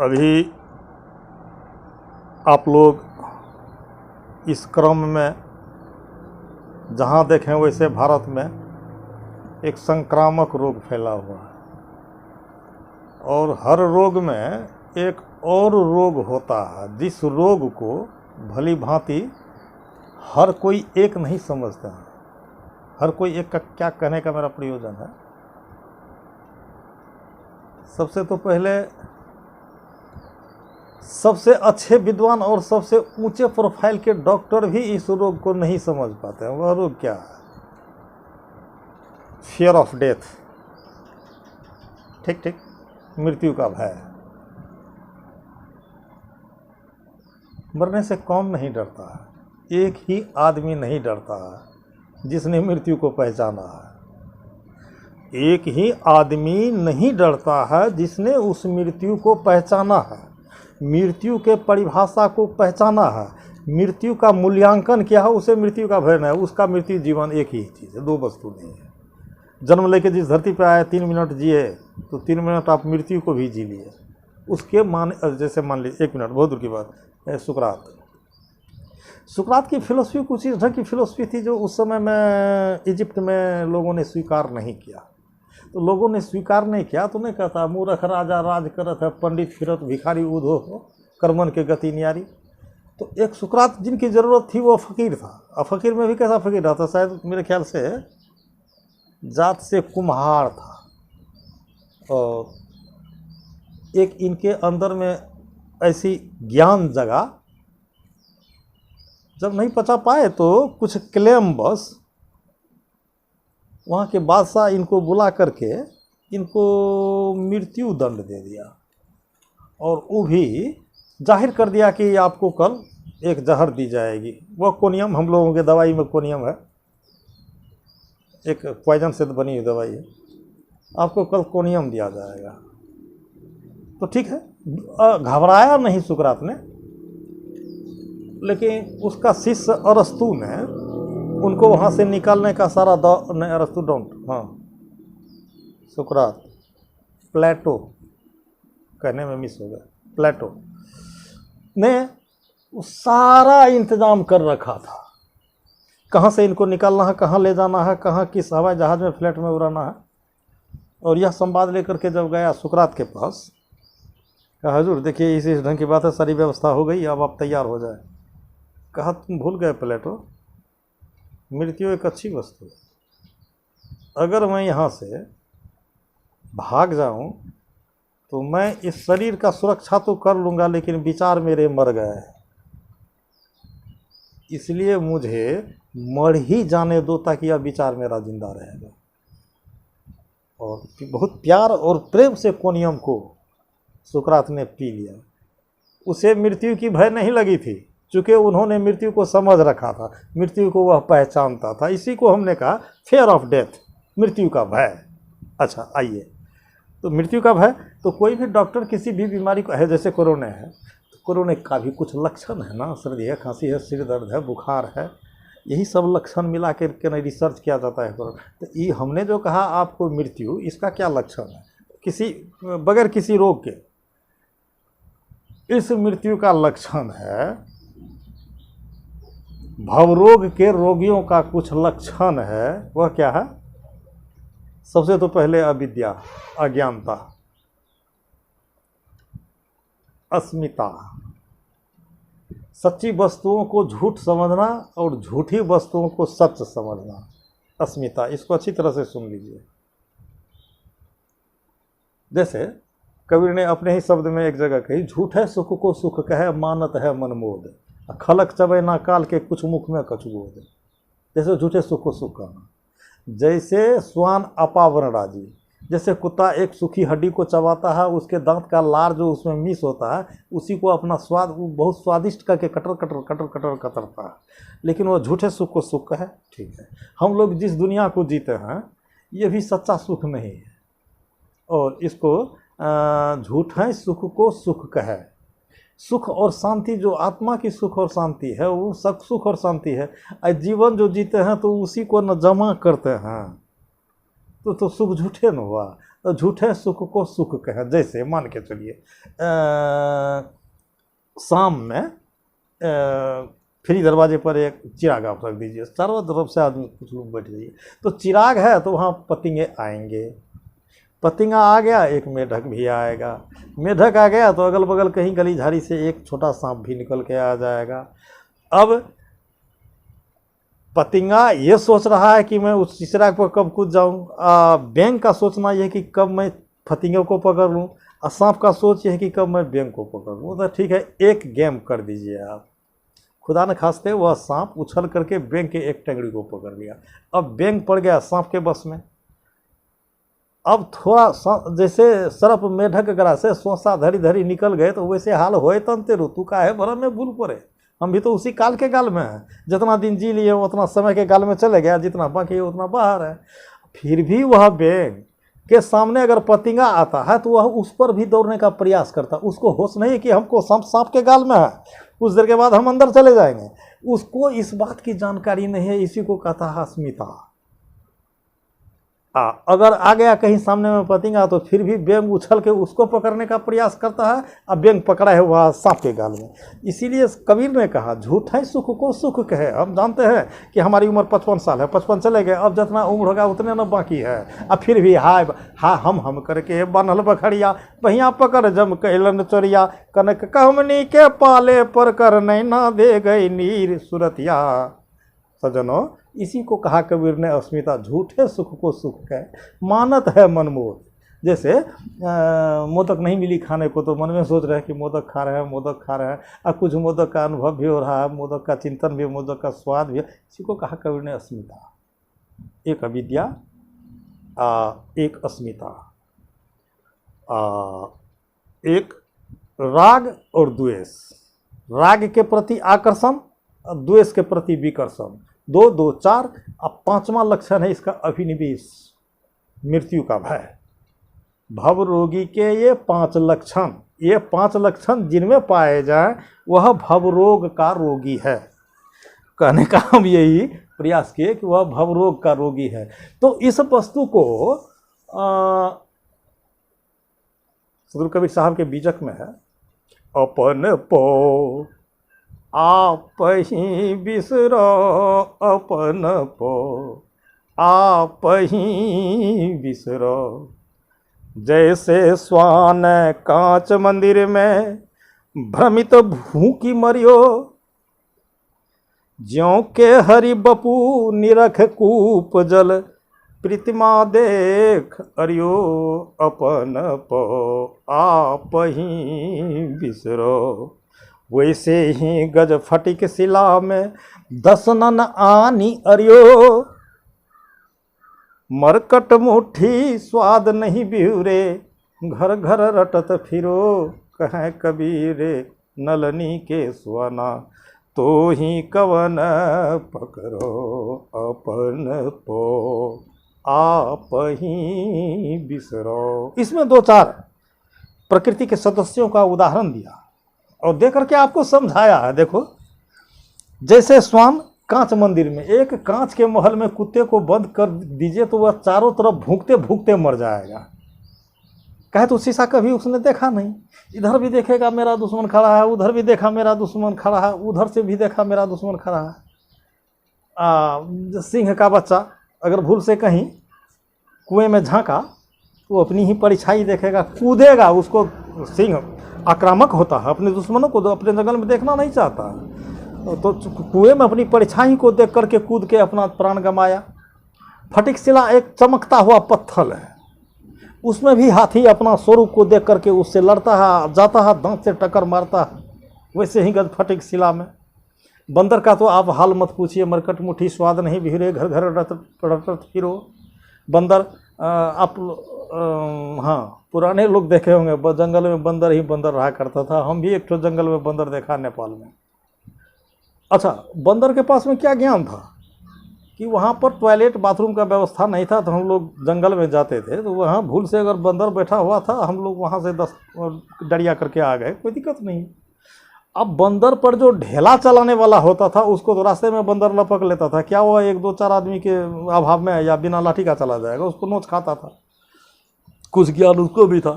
अभी आप लोग इस क्रम में जहाँ देखें वैसे भारत में एक संक्रामक रोग फैला हुआ है, और हर रोग में एक और रोग होता है जिस रोग को भली भांति हर कोई एक नहीं समझता है। हर कोई एक का क्या कहने का मेरा प्रयोजन है, सबसे तो पहले सबसे अच्छे विद्वान और सबसे ऊंचे प्रोफाइल के डॉक्टर भी इस रोग को नहीं समझ पाते हैं। वह रोग क्या है? Fear of death. ठीक ठीक, मृत्यु का भय। मरने से कौन नहीं डरता है? एक ही आदमी नहीं डरता है जिसने मृत्यु को पहचाना है। एक ही आदमी नहीं डरता है जिसने उस मृत्यु को पहचाना है, मृत्यु के परिभाषा को पहचाना है, मृत्यु का मूल्यांकन किया है। उसे मृत्यु का भय नहीं है। उसका मृत्यु जीवन एक ही चीज़ है, दो वस्तु नहीं है। जन्म लेके जिस धरती पे आए 3 मिनट जिए तो 3 मिनट आप मृत्यु को भी जी लिए। उसके जैसे मान लीजिए 1 मिनट, बहुत दूर की बात है। सुकरात की फिलोसफी कुछ इस ढंग की फिलोसफी थी जो उस समय में इजिप्ट में लोगों ने स्वीकार नहीं किया। तो लोगों ने स्वीकार नहीं किया तो नहीं कहता मूर्ख राजा राज करत है, पंडित फिरत भिखारी उधो हो, कर्मन के गति न्यारी। तो एक सुकरात जिनकी ज़रूरत थी वो फ़कीर था। और फ़कीर में भी कैसा फ़कीर रहा था? शायद मेरे ख्याल से जात से कुम्हार था, और एक इनके अंदर में ऐसी ज्ञान जगा, जब नहीं पचा पाए तो कुछ क्लेम बस वहाँ के बादशाह इनको बुला करके इनको मृत्यु दंड दे दिया, और वो भी जाहिर कर दिया कि आपको कल एक जहर दी जाएगी। वह कोनियम, हम लोगों के दवाई में कोनियम है, एक पॉइजन से बनी हुई दवाई है, आपको कल कोनियम दिया जाएगा। तो ठीक है, घबराया नहीं सुकरात ने, लेकिन उसका शिष्य अरस्तु ने उनको वहाँ से निकालने का सारा नहीं, अरस्तु डोंट, हाँ सुकरात, प्लेटो कहने में मिस हो गया, प्लेटो ने सारा इंतजाम कर रखा था। कहाँ से इनको निकालना है, कहाँ ले जाना है, कहाँ किस हवाई जहाज़ में फ्लाइट में उड़ाना है। और यह संवाद लेकर के जब गया सुकरात के पास, कहा हुजूर देखिए इस ढंग की बात है, सारी व्यवस्था हो गई, अब आप तैयार हो जाए। कहा तुम भूल गए प्लेटो, मृत्यु एक अच्छी वस्तु है। अगर मैं यहाँ से भाग जाऊँ तो मैं इस शरीर का सुरक्षा तो कर लूँगा, लेकिन विचार मेरे मर गए, इसलिए मुझे मर ही जाने दो ताकि यह विचार मेरा जिंदा रहेगा। और बहुत प्यार और प्रेम से कोनियम को सुकरात ने पी लिया। उसे मृत्यु की भय नहीं लगी थी, चूँकि उन्होंने मृत्यु को समझ रखा था, मृत्यु को वह पहचानता था। इसी को हमने कहा फेयर ऑफ डेथ, मृत्यु का भय। अच्छा आइए, तो मृत्यु का भय, तो कोई भी डॉक्टर किसी भी बीमारी को है, जैसे कोरोना है, तो कोरोना का भी कुछ लक्षण है ना, सर्दी है, खांसी है, सिर दर्द है, बुखार है, यही सब लक्षण मिला के रिसर्च किया जाता है कोरोना। तो ये हमने जो कहा आपको मृत्यु, इसका क्या लक्षण है? किसी बगैर किसी रोग के इस मृत्यु का लक्षण है, भवरोग के रोगियों का कुछ लक्षण है। वह क्या है? सबसे तो पहले अविद्या, अज्ञानता, अस्मिता, सच्ची वस्तुओं को झूठ समझना और झूठी वस्तुओं को सच समझना, अस्मिता। इसको अच्छी तरह से सुन लीजिए। जैसे कबीर ने अपने ही शब्द में एक जगह कही, झूठ है सुख को सुख कहे, मानत है मनमोद, खलक चबे ना काल के कुछ मुख में कछुबोद। जैसे झूठे सुख को सुख कहना, जैसे स्वान अपावरण राजी, जैसे कुत्ता एक सूखी हड्डी को चबाता है, उसके दांत का लार जो उसमें मिस होता है उसी को अपना स्वाद बहुत स्वादिष्ट करके कटर कटर कटर कटर कतरता है, लेकिन वो झूठे सुख को सुख है। ठीक है, हम लोग जिस दुनिया को जीते हैं ये भी सच्चा सुख नहीं है, और इसको झूठे सुख को सुख कहे। सुख और शांति, जो आत्मा की सुख और शांति है वो सब सुख और शांति है। जीवन जो जीते हैं तो उसी को न जमा करते हैं, तो सुख झूठे न हुआ। तो झूठे सुख को सुख कहे। जैसे मान के चलिए शाम में फ्री दरवाजे पर एक चिराग आप रख दीजिए, चारों तरफ से आदमी कुछ लोग बैठ जाइए, तो चिराग है तो वहाँ पतंगे आएंगे, पतंगा आ गया एक मेढक भी आएगा, मेढक आ गया तो अगल बगल कहीं गली झाड़ी से एक छोटा सांप भी निकल के आ जाएगा। अब पतंगा ये सोच रहा है कि मैं उस चिराग पर कब कूद जाऊं, बैंग का सोचना यह है कि कब मैं पतंगे को पकड़ लूं, और सांप का सोच यह है कि कब मैं बैंग को पकड़ लूं। तो ठीक है, एक गेम कर दीजिए आप, खुदा न खास्ते वह सांप उछल करके बैंग के एक टंगड़ी को पकड़ लिया, अब बैंग पड़ गया सांप के बस में। अब थोड़ा जैसे सरप मेढक गरा से सोसा धरी धरी निकल गए, तो वैसे हाल होए तंते ऋतु का है भरम में भूल पड़े। हम भी तो उसी काल के गाल में हैं, जितना दिन जी लिए उतना समय के गाल में चले गया, जितना बाकी है उतना बाहर है। फिर भी वह बैंग के सामने अगर पतंगा आता है तो वह उस पर भी दौड़ने का प्रयास करता, उसको होश नहीं है कि हमको सांप के गाल में है, कुछ देर के बाद हम अंदर चले जाएंगे, उसको इस बात की जानकारी नहीं है। इसी को कहता है अस्मिता। अगर आ गया कहीं सामने में पतंगा तो फिर भी बैंग उछल के उसको पकड़ने का प्रयास करता है, अब बैंग पकड़ा है वह सांप के गाल में। इसीलिए कबीर ने कहा झूठे सुख को सुख कहे। हम जानते हैं कि हमारी उम्र 55 साल है, 55 चले गए, अब जितना उम्र होगा उतने न बाकी है, अब फिर भी हा हम करके बनल बखड़िया, बहिया पकड़ जम कैलन चोरिया, कनक कहमनी के पाले पर कर नैना दे गई नीर सुरतिया। सजनों, इसी को कहा कबीर ने अस्मिता, झूठे सुख को सुख कहे, मानत है मनमोद। जैसे मोदक नहीं मिली खाने को तो मन में सोच रहे हैं कि मोदक खा रहे हैं, मोदक खा रहे हैं, और कुछ मोदक का अनुभव भी हो रहा है, मोदक का चिंतन भी, मोदक का स्वाद भी है। इसी को कहा कबीर ने अस्मिता। एक अविद्या, एक अस्मिता, एक राग और द्वेष, राग के प्रति आकर्षण, द्वेष के प्रति विकर्षण, 2 2 4। अब 5वां लक्षण है इसका अभिनिवेश, मृत्यु का भय। भव रोगी के ये 5 लक्षण, ये 5 लक्षण जिनमें पाए जाए वह भव रोग का रोगी है। कहने का हम यही प्रयास किए कि वह भव रोग का रोगी है। तो इस वस्तु को सदगुरु कबीर साहब के बीजक में है, अपन पो आप ही बिसरो, अपन पो आप ही बिसरो, जैसे स्वान कांच मंदिर में भ्रमित भूखी मरियो, ज्यों के हरि बपू निरख कूप जल, प्रतिमा देख अरियो, अपन पो आप ही बिसरो। वैसे ही गज फटिक शिला में 10 नन आनी अरियो, मरकट मुट्ठी स्वाद नहीं बिहुरे, घर घर रटत फिरो, कहें कबीरे नलनी के सुवना, तो ही कवन पकड़ो, अपन पो आप ही बिसरो। इसमें 2 4 प्रकृति के सदस्यों का उदाहरण दिया और दे करके आपको समझाया है। देखो, जैसे श्वान कांच मंदिर में, एक कांच के महल में कुत्ते को बंद कर दीजिए तो वह चारों तरफ भूखते भूखते मर जाएगा। कहे तो शीशा कभी उसने देखा नहीं, इधर भी देखेगा मेरा दुश्मन खड़ा है, उधर भी देखा मेरा दुश्मन खड़ा है, उधर से भी देखा मेरा दुश्मन खड़ा है। सिंह का बच्चा अगर भूल से कहीं कुएं में झांका तो अपनी ही परछाई देखेगा, कूदेगा। उसको सिंह आक्रामक होता है, अपने दुश्मनों को अपने जंगल में देखना नहीं चाहता, तो कुएं में अपनी परछाई को देख करके कूद के अपना प्राण गंवाया। फटिक शिला एक चमकता हुआ पत्थर है, उसमें भी हाथी अपना स्वरूप को देख करके उससे लड़ता है, जाता है, दांत से टक्कर मारता है। वैसे ही गज फटिक शिला में बंदर का तो आप हाल मत पूछिए, मरकट मुट्ठी स्वाद नहीं बिहरे, घर घर रटत फिरो। बंदर आप हाँ, पुराने लोग देखे होंगे, जंगल में बंदर ही बंदर रहा करता था। हम भी एक तो जंगल में बंदर देखा नेपाल में। अच्छा, बंदर के पास में क्या ज्ञान था कि वहाँ पर टॉयलेट बाथरूम का व्यवस्था नहीं था, तो हम लोग जंगल में जाते थे, तो वहाँ भूल से अगर बंदर बैठा हुआ था, हम लोग वहाँ से 10 डरिया करके आ गए, कोई दिक्कत नहीं। अब बंदर पर जो ढेला चलाने वाला होता था उसको तो रास्ते में बंदर लपक लेता था, क्या वो 1 2 4 आदमी के अभाव में या बिना लाठी का चला जाएगा, उसको नोच खाता था। कुछ ज्ञान उसको भी था।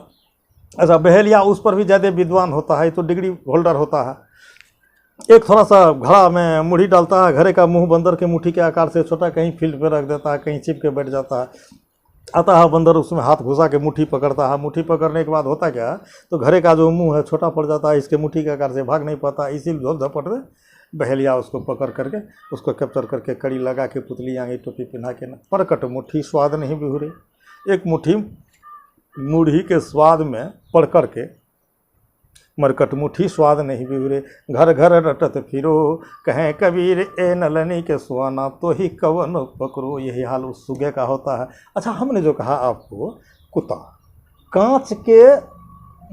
अच्छा, बहेलिया उस पर भी ज़्यादा विद्वान होता है, तो डिग्री होल्डर होता है। एक थोड़ा सा घड़ा में मुट्ठी डालता है, घड़े का मुंह बंदर के मुट्ठी के आकार से छोटा, कहीं फील्ड पे रख देता है, कहीं चिप के बैठ जाता है। आता है बंदर, उसमें हाथ घुसा के मुट्ठी पकड़ता है। मुट्ठी पकड़ने के बाद होता क्या, तो घड़े का जो मुंह है छोटा पड़ जाता है, इसके मुट्ठी के आकार से भाग नहीं पाता, इसीलिए झोल झपट में बहेलिया उसको पकड़ करके उसको कैप्चर करके कड़ी लगा के पुतली आगे टोपी पहना के ना, परकट मुट्ठी स्वाद नहीं बिहुरे। एक मुट्ठी मुढ़ी के स्वाद में पड़ कर के मरकट मुट्ठी स्वाद नहीं बिहुरे। घर घर रटत फिरो कहें कबीर ए नलनी के सुहाना, तो ही कवन पकड़ो। यही हाल उस सुगे का होता है। अच्छा, हमने जो कहा आपको कुत्ता, कांच के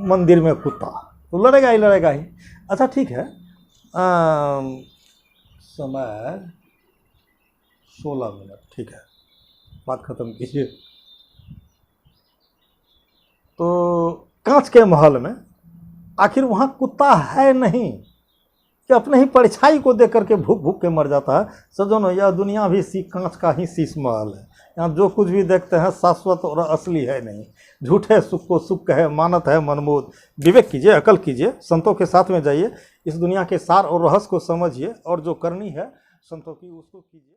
मंदिर में कुत्ता तो लड़ेगा ही लड़ेगा ही। अच्छा ठीक है, समय 16 मिनट, ठीक है, बात खत्म कीजिए। तो कांच के महल में आखिर वहाँ कुत्ता है नहीं कि अपने ही परछाई को देख करके भूख भूख के मर जाता है। सजनो, यह दुनिया भी कांच का ही शीश महल है। यहाँ जो कुछ भी देखते हैं शाश्वत और असली है नहीं। झूठे सुख को सुख कहे, मानत है मनमोद। विवेक कीजिए, अकल कीजिए, संतों के साथ में जाइए, इस दुनिया के सार और रहस्य को समझिए, और जो करनी है संतों की उसको कीजिए।